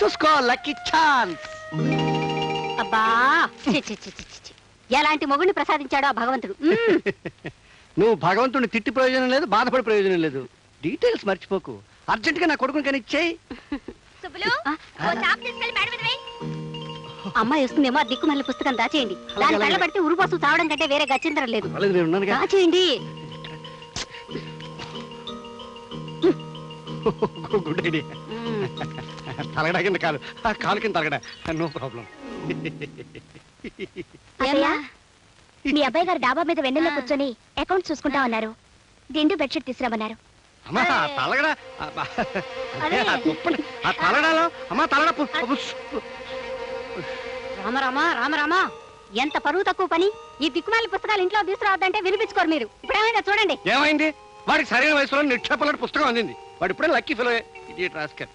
చూసుకో lucky chance. అబ్బా ఎలాంటి మొగుడిని ప్రసాదించాడో ఆ భగవంతుడు. నువ్వు భగవంతుడిని తిట్టి ప్రయోజనం లేదు, బాధపడే ప్రయోజనం లేదు. డీటెయిల్స్ మర్చిపోకు. అర్జెంట్ గా నా కొడుకుని కానీ ఇచ్చేయి. అమ్మాయి వస్తుందేమో ఆ దిక్కుమల్లి పుస్తకం దాచేయండి. దాని కళ్ళ పడితే ఉరుపోసు తావడం కంటే వేరే గచ్చిందరం లేదు. దాచేయండి. Good idea. తలగడా కింద కాలు, కాలు కింద తలగడా, నో ప్రాబ్లం. మీ అబ్బాయి గారు డాబా మీద వెన్నెల్లో కూర్చొని అకౌంట్ చూసుకుంటా ఉన్నారు. దిండు బెడ్షీట్ తీసుకురామన్నారు. అమ్మా తలగడా, ఆ తలగడాలో అమ్మా తలగడ. రామరామా రామరామా, ఎంత పరువు తక్కువ పని. ఈ దిక్కుమాలి పుస్తకాలు ఇంట్లో తీసుకురావద్దంటే వినిపించుకోరు మీరు. ఇప్పుడేమైనా చూడండి. ఏమైంది? వాడికి సరైన వయసులో నిక్షేపాలని పుస్తకం అందింది. వాడు ఇప్పుడే లక్కీ ఫెలో. Idiot rascal.